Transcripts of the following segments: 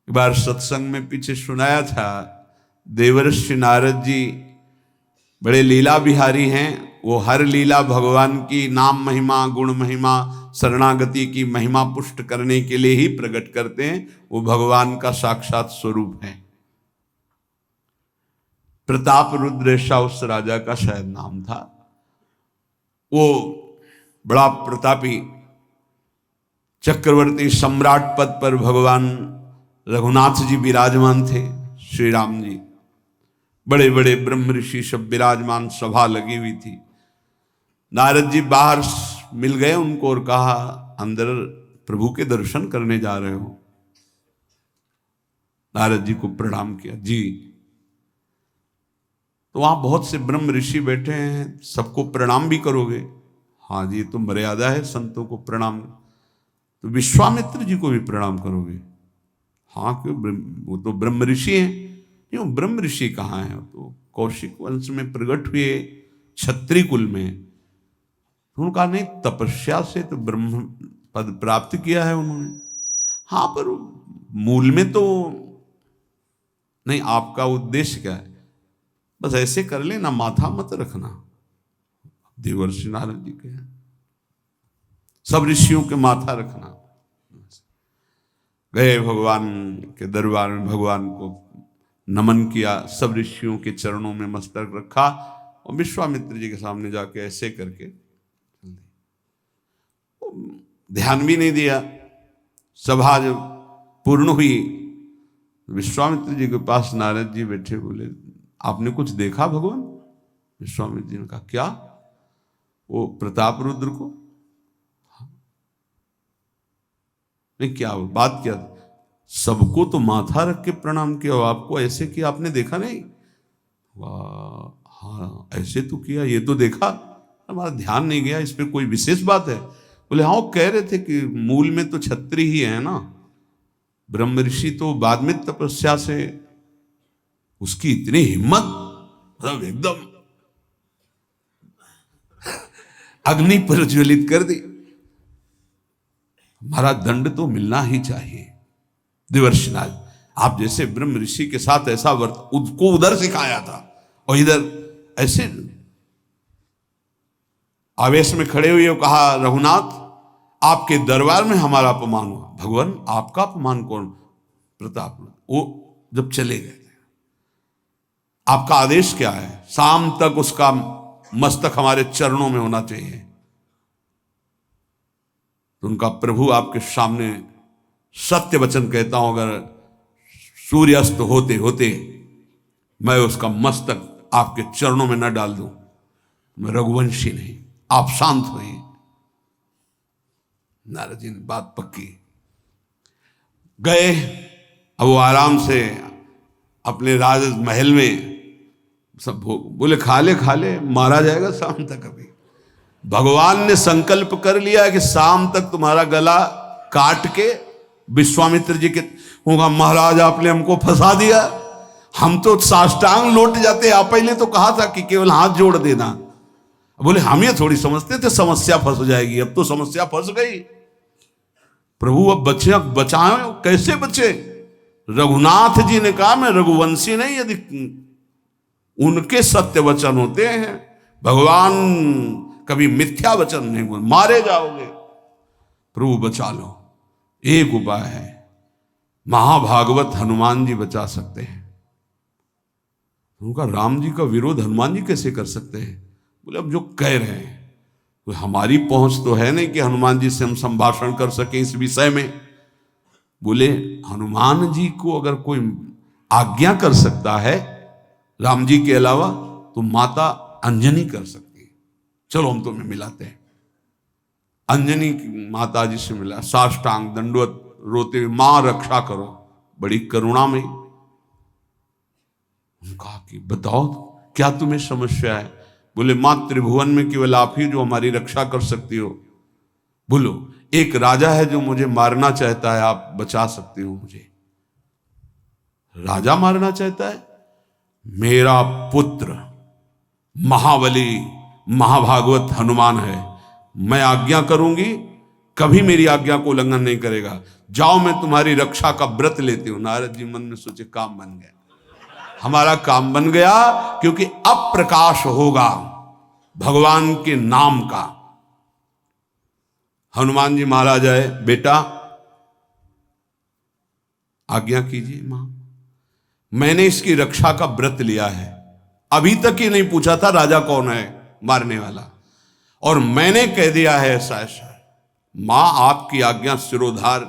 एक बार सत्संग में पीछे सुनाया था, देवर्षि नारद जी बड़े लीला बिहारी हैं। वो हर लीला भगवान की नाम महिमा, गुण महिमा, शरणागति की महिमा पुष्ट करने के लिए ही प्रकट करते हैं। वो भगवान का साक्षात स्वरूप है। प्रताप रुद्र ऐसा उस राजा का शायद नाम था। वो बड़ा प्रतापी चक्रवर्ती सम्राट पद पर भगवान रघुनाथ जी विराजमान थे। श्री राम जी, बड़े बड़े ब्रह्म ऋषि सब विराजमान, सभा लगी हुई थी। नारद जी बाहर मिल गए उनको और कहा, अंदर प्रभु के दर्शन करने जा रहे हो? नारद जी को प्रणाम किया। जी। तो वहां बहुत से ब्रह्म ऋषि बैठे हैं, सबको प्रणाम भी करोगे? हाँ जी, तो मर्यादा है संतों को प्रणाम। तो विश्वामित्र जी को भी प्रणाम करोगे? हाँ, क्यों, वो तो ब्रह्म ऋषि हैं। क्यों, ब्रह्म ऋषि कहाँ हैं? तो कौशिक वंश में प्रकट हुए, क्षत्रिय कुल में। तो उन्होंने कहा, नहीं, तपस्या से तो ब्रह्म पद प्राप्त किया है उन्होंने। हाँ, पर मूल में तो नहीं। आपका उद्देश्य क्या है? बस ऐसे कर लेना, माथा मत रखना। देवर्षि नारद जी के सब ऋषियों के माथा रखना। गए भगवान के दरबार में, भगवान को नमन किया, सब ऋषियों के चरणों में मस्तक रखा और विश्वामित्र जी के सामने जाके ऐसे करके ध्यान भी नहीं दिया। सभा जब पूर्ण हुई, विश्वामित्र जी के पास नारद जी बैठे, बोले, आपने कुछ देखा भगवान? विश्वामित्र जी ने कहा, क्या? वो प्रताप रुद्र को? नहीं, क्या बात क्या? सबको तो माथा रख के प्रणाम किया, आपको ऐसे किया, आपने देखा नहीं? वाह, हाँ ऐसे तो किया, ये तो देखा, हमारा ध्यान नहीं गया, इस पे कोई विशेष बात है? बोले, हाँ, वो कह रहे थे कि मूल में तो क्षत्रिय ही है ना, ब्रह्म ऋषि तो बाद में तपस्या से, उसकी इतनी हिम्मत, मतलब एकदम अग्नि प्रज्वलित कर दी। हमारा दंड तो मिलना ही चाहिए। देवर्षिनाथ, आप जैसे ब्रह्म ऋषि के साथ ऐसा वर्त उसको उधर सिखाया था और इधर ऐसे आवेश में खड़े हुए कहा, रघुनाथ, आपके दरबार में हमारा अपमान हुआ। भगवान, आपका अपमान कौन? प्रताप, वो जब चले गए, आपका आदेश क्या है? शाम तक उसका मस्तक हमारे चरणों में होना चाहिए। तो उनका प्रभु आपके सामने सत्य वचन कहता हूं, अगर सूर्यास्त होते होते मैं उसका मस्तक आपके चरणों में न डाल दूं, मैं रघुवंशी नहीं। आप शांत होइए। नारद जी ने बात पक्की। गए, अब वो आराम से अपने राज महल में सब बोले, खा ले, मारा जाएगा शाम तक। अभी भगवान ने संकल्प कर लिया कि शाम तक तुम्हारा गला काट के विश्वामित्र जी के होगा। महाराज, आपने हमको फंसा दिया, हम तो साष्टांग लौट जाते। आप पहले तो कहा था कि केवल हाथ जोड़ देना। बोले, हम ये थोड़ी समझते थे समस्या फंस जाएगी, अब तो समस्या फंस गई। प्रभु अब बचे, अब बचाए, कैसे बचे? रघुनाथ जी ने कहा, मैं रघुवंशी नहीं, यदि उनके सत्य वचन होते हैं, भगवान कभी मिथ्या वचन नहीं बोल, मारे जाओगे। प्रभु बचा लो। एक उपाय है, महाभागवत हनुमान जी बचा सकते हैं। उनका राम जी का विरोध हनुमान जी कैसे कर सकते हैं? बोले, अब जो कह रहे हैं, तो हमारी पहुंच तो है नहीं कि हनुमान जी से हम संभाषण कर सके इस विषय में। बोले, हनुमान जी को अगर कोई आज्ञा कर सकता है राम जी के अलावा, तो माता अंजनी कर सकती है। चलो हम तुम्हें मिलाते हैं। अंजनी माता जी से मिला, साष्टांग दंडवत रोते हुए, मां रक्षा करो, बड़ी करुणा में। कहा कि बताओ क्या तुम्हें समस्या है? बोले, मां, त्रिभुवन में केवल आप ही जो हमारी रक्षा कर सकती हो। बोलो, एक राजा है जो मुझे मारना चाहता है, आप बचा सकते हो मुझे? राजा मारना चाहता है? मेरा पुत्र महाबली महाभागवत हनुमान है, मैं आज्ञा करूंगी, कभी मेरी आज्ञा को उल्लंघन नहीं करेगा। जाओ मैं तुम्हारी रक्षा का व्रत लेती हूं। नारद जी मन में सोचे काम बन गया, हमारा काम बन गया, क्योंकि अब प्रकाश होगा भगवान के नाम का। हनुमान जी महाराज आए, बेटा आज्ञा कीजिए मां, मैंने इसकी रक्षा का व्रत लिया है, अभी तक ही नहीं पूछा था राजा कौन है मारने वाला, और मैंने कह दिया है ऐसा ऐसा। मां आपकी आज्ञा सिरोधार,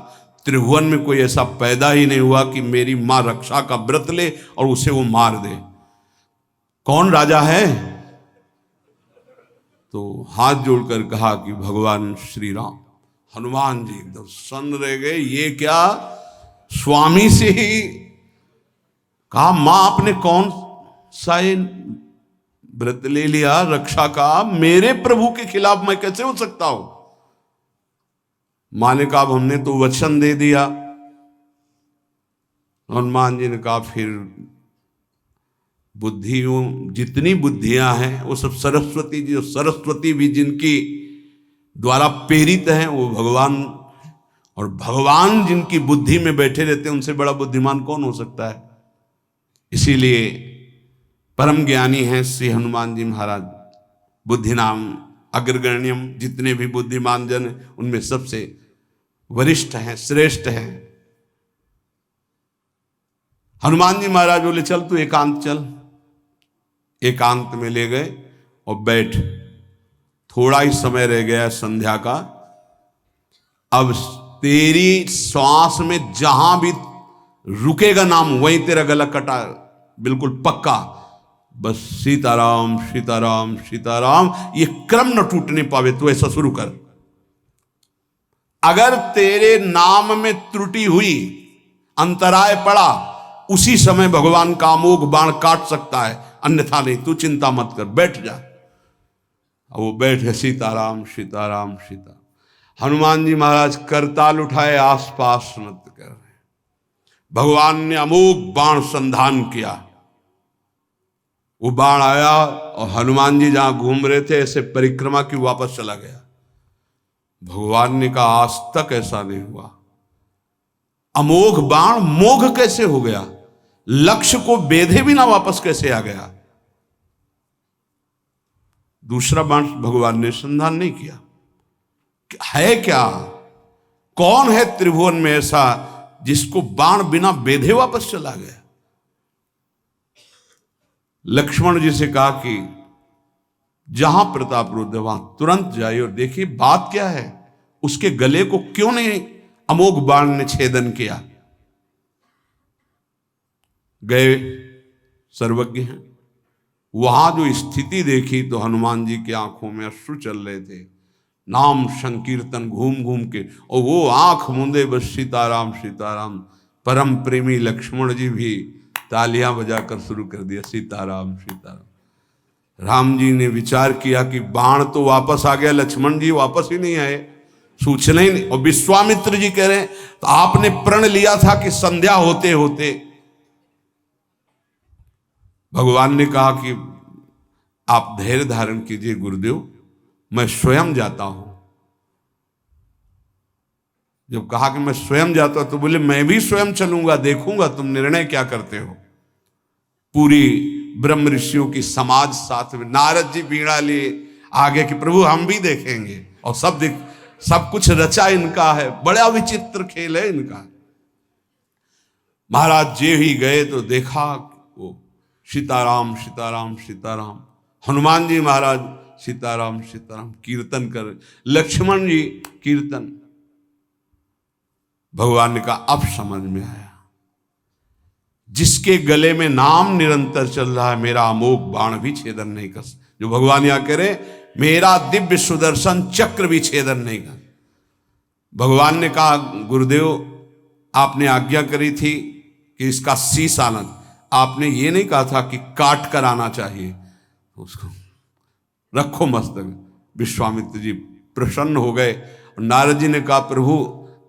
त्रिभुवन में कोई ऐसा पैदा ही नहीं हुआ कि मेरी मां रक्षा का व्रत ले और उसे वो मार दे। कौन राजा है? तो हाथ जोड़कर कहा कि भगवान श्री राम। हनुमान जी एकदम सन्न रह गए, ये क्या, स्वामी से ही कहा मां आपने कौन सा व्रत ले लिया रक्षा का, मेरे प्रभु के खिलाफ मैं कैसे हो सकता हूं। मां ने कहा हमने तो वचन दे दिया। हनुमान जी ने कहा फिर बुद्धियों जितनी बुद्धियां हैं वो सब सरस्वती जी, सरस्वती भी जिनकी द्वारा प्रेरित हैं वो भगवान, और भगवान जिनकी बुद्धि में बैठे रहते हैं उनसे बड़ा बुद्धिमान कौन हो सकता है। इसीलिए परम ज्ञानी हैं श्री हनुमान जी महाराज, बुद्धि नाम अग्रगण्यम, जितने भी बुद्धिमान जन उनमें सबसे वरिष्ठ हैं, श्रेष्ठ हैं। हनुमान जी महाराज बोले चल तू एकांत चल। एकांत में ले गए और बैठ, थोड़ा ही समय रह गया संध्या का, अब तेरी श्वास में जहां भी रुकेगा नाम वहीं तेरा गला कटा, बिल्कुल पक्का। बस सीताराम सीताराम सीताराम, ये क्रम न टूटने पावे, तो ऐसा शुरू कर। अगर तेरे नाम में त्रुटि हुई, अंतराय पड़ा, उसी समय भगवान का अमोघ बाण काट सकता है, अन्यथा नहीं। तू चिंता मत कर, बैठ जा। वो बैठे, सीताराम सीताराम सीता। हनुमान जी महाराज करताल उठाए, आसपास मत कर रहे। भगवान ने अमोघ बाण संधान किया, वो बाण आया और हनुमान जी जहां घूम रहे थे ऐसे परिक्रमा की वापस चला गया। भगवान ने कहा आज तक ऐसा नहीं हुआ, अमोघ बाण मोघ कैसे हो गया, लक्ष्य को बेधे बिना वापस कैसे आ गया। दूसरा बाण भगवान ने संधान नहीं किया। है क्या, कौन है त्रिभुवन में ऐसा जिसको बाण बिना बेधे वापस चला गया। लक्ष्मण जी से कहा कि जहां प्रताप रुद्र वहां तुरंत जाइए और देखिए बात क्या है, उसके गले को क्यों नहीं अमोघ बाण ने छेदन किया। गए, सर्वज्ञ हैं। वहां जो स्थिति देखी तो हनुमान जी की आंखों में अश्रु चल रहे थे। नाम संकीर्तन घूम घूम के, और वो आंख मूंदे बस सीताराम सीताराम। परम प्रेमी लक्ष्मण जी भी तालियां बजाकर शुरू कर दिया, सीताराम सीताराम। राम जी ने विचार किया कि बाण तो वापस आ गया, लक्ष्मण जी वापस ही नहीं आए, सूचना ही नहीं। और विश्वामित्र जी कह रहे हैं तो आपने प्रण लिया था कि संध्या होते होते। भगवान ने कहा कि आप धैर्य धारण कीजिए गुरुदेव, मैं स्वयं जाता हूं। जब कहा कि मैं स्वयं जाता हूं तो बोले मैं भी स्वयं चलूंगा, देखूंगा तुम निर्णय क्या करते हो। पूरी ब्रह्म ऋषियों की समाज साथ में, नारद जी बीड़ा लिए आगे कि प्रभु हम भी देखेंगे, और सब कुछ रचा इनका है, बड़ा विचित्र खेल है इनका। महाराज जे ही गए तो देखा वो सीताराम सीताराम सीताराम। हनुमान जी महाराज सीताराम सीताराम कीर्तन कर, लक्ष्मण जी कीर्तन। भगवान ने कहा अब समझ में आया, जिसके गले में नाम निरंतर चल रहा है मेरा अमोघ बाण भी छेदन नहीं कर। जो भगवान यहां कह रहे मेरा दिव्य सुदर्शन चक्र भी छेदन नहीं कर। भगवान ने कहा गुरुदेव आपने आज्ञा करी थी कि इसका शीश आना, आपने ये नहीं कहा था कि काट कर आना चाहिए, उसको रखो मस्तक। विश्वामित्र जी प्रसन्न हो गए। और नारद जी ने कहा प्रभु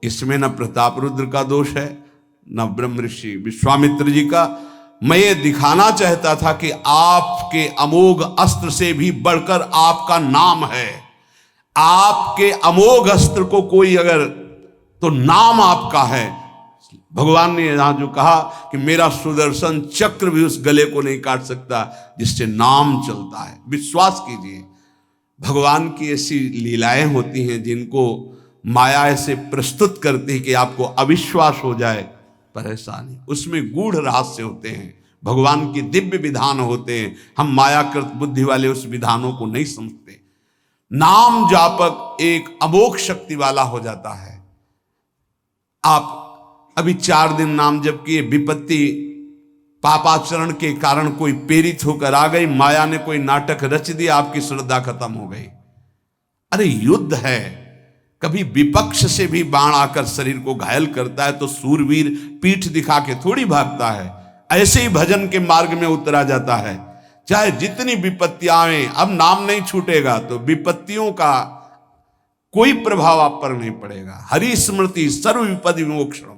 इसमें न प्रताप रुद्र का दोष है न ब्रह्म ऋषि विश्वामित्र जी का। मैं ये दिखाना चाहता था कि आपके अमोघ अस्त्र से भी बढ़कर आपका नाम है। आपके अमोघ अस्त्र को कोई अगर तो नाम आपका है। भगवान ने यहां जो कहा कि मेरा सुदर्शन चक्र भी उस गले को नहीं काट सकता जिससे नाम चलता है। विश्वास कीजिए, भगवान की ऐसी लीलाएं होती हैं जिनको माया ऐसे प्रस्तुत करती है कि आपको अविश्वास हो जाए, परेशानी। उसमें गूढ़ रहस्य होते हैं, भगवान की दिव्य विधान होते हैं। हम मायाकृत बुद्धि वाले उस विधानों को नहीं समझते। नाम जापक एक अमोघ शक्ति वाला हो जाता है। आप अभी 4 दिन नाम जप किए, विपत्ति पापाचरण के कारण कोई प्रेरित होकर आ गई, माया ने कोई नाटक रच दिया, आपकी श्रद्धा खत्म हो गई। अरे युद्ध है, कभी विपक्ष से भी बाण आकर शरीर को घायल करता है तो सूरवीर पीठ दिखा के थोड़ी भागता है। ऐसे ही भजन के मार्ग में उतरा जाता है, चाहे जितनी विपत्तियां आए। अब नाम नहीं छूटेगा तो विपत्तियों का कोई प्रभाव आप पर नहीं पड़ेगा। हरि स्मृति सर्व विपद विमोक्षण।